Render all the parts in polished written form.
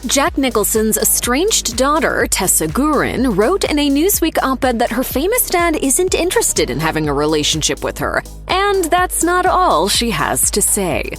Jack Nicholson's estranged daughter, Tessa Gurin, wrote in a Newsweek op-ed that her famous dad isn't interested in having a relationship with her, and that's not all she has to say.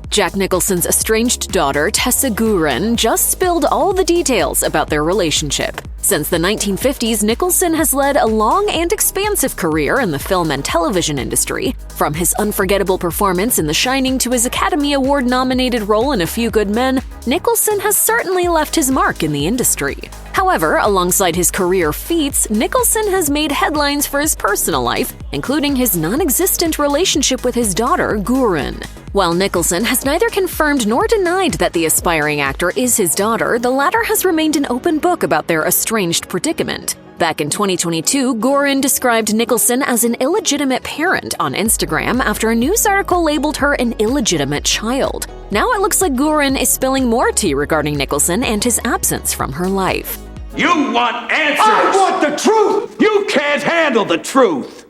Jack Nicholson's estranged daughter, Tessa Gourin, just spilled all the details about their relationship. Since the 1950s, Nicholson has led a long and expansive career in the film and television industry. From his unforgettable performance in The Shining to his Academy Award-nominated role in A Few Good Men, Nicholson has certainly left his mark in the industry. However, alongside his career feats, Nicholson has made headlines for his personal life, including his non-existent relationship with his daughter, Gurin. While Nicholson has neither confirmed nor denied that the aspiring actor is his daughter, the latter has remained an open book about their estranged predicament. Back in 2022, Gurin described Nicholson as an illegitimate parent on Instagram after a news article labeled her an illegitimate child. Now it looks like Gurin is spilling more tea regarding Nicholson and his absence from her life. You want answers! I want the truth! You can't handle the truth!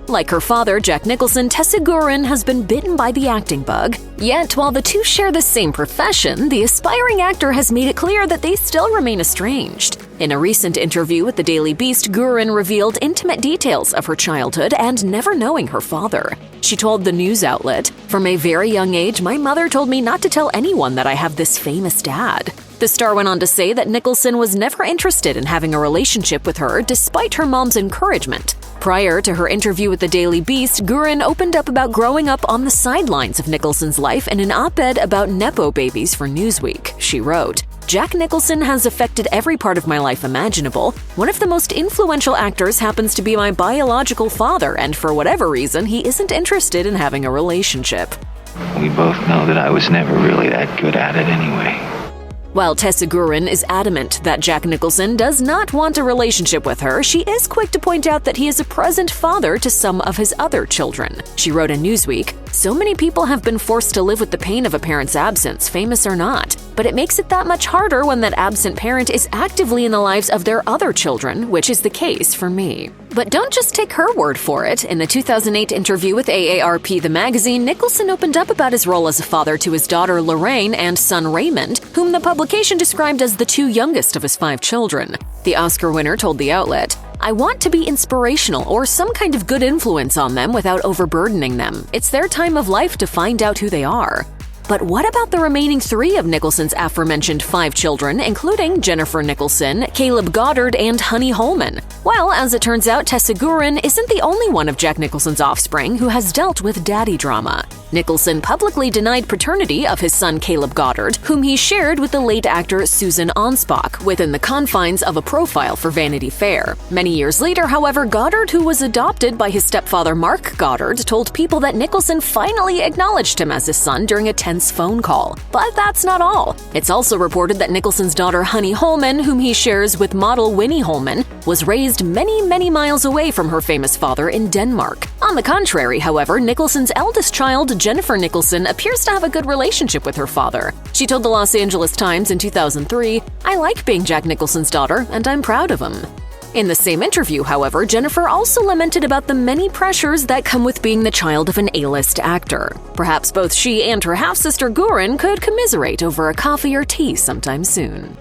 Like her father, Jack Nicholson, Tessa Gurin has been bitten by the acting bug. Yet, while the two share the same profession, the aspiring actor has made it clear that they still remain estranged. In a recent interview with the Daily Beast, Gurin revealed intimate details of her childhood and never knowing her father. She told the news outlet, "From a very young age, my mother told me not to tell anyone that I have this famous dad." The star went on to say that Nicholson was never interested in having a relationship with her despite her mom's encouragement. Prior to her interview with the Daily Beast, Gurin opened up about growing up on the sidelines of Nicholson's life in an op-ed about Nepo babies for Newsweek. She wrote, "Jack Nicholson has affected every part of my life imaginable. One of the most influential actors happens to be my biological father, and for whatever reason, he isn't interested in having a relationship." We both know that I was never really that good at it anyway. While Tessa Gurin is adamant that Jack Nicholson does not want a relationship with her, she is quick to point out that he is a present father to some of his other children. She wrote in Newsweek, "So many people have been forced to live with the pain of a parent's absence, famous or not. But it makes it that much harder when that absent parent is actively in the lives of their other children, which is the case for me." But don't just take her word for it. In the 2008 interview with AARP The Magazine, Nicholson opened up about his role as a father to his daughter Lorraine and son Raymond, whom the publication described as the two youngest of his 5 children. The Oscar winner told the outlet, "I want to be inspirational or some kind of good influence on them without overburdening them. It's their time of life to find out who they are." But what about the remaining 3 of Nicholson's aforementioned 5 children, including Jennifer Nicholson, Caleb Goddard, and Honey Holman? Well, as it turns out, Tessa Gurin isn't the only one of Jack Nicholson's offspring who has dealt with daddy drama. Nicholson publicly denied paternity of his son Caleb Goddard, whom he shared with the late actor Susan Onspach within the confines of a profile for Vanity Fair. Many years later, however, Goddard, who was adopted by his stepfather Mark Goddard, told people that Nicholson finally acknowledged him as his son during a tense phone call. But that's not all. It's also reported that Nicholson's daughter Honey Holman, whom he shares with model Winnie Holman, was raised many, many miles away from her famous father in Denmark. On the contrary, however, Nicholson's eldest child, Jennifer Nicholson, appears to have a good relationship with her father. She told the Los Angeles Times in 2003, "I like being Jack Nicholson's daughter, and I'm proud of him." In the same interview, however, Jennifer also lamented about the many pressures that come with being the child of an A-list actor. Perhaps both she and her half-sister Gurin could commiserate over a coffee or tea sometime soon.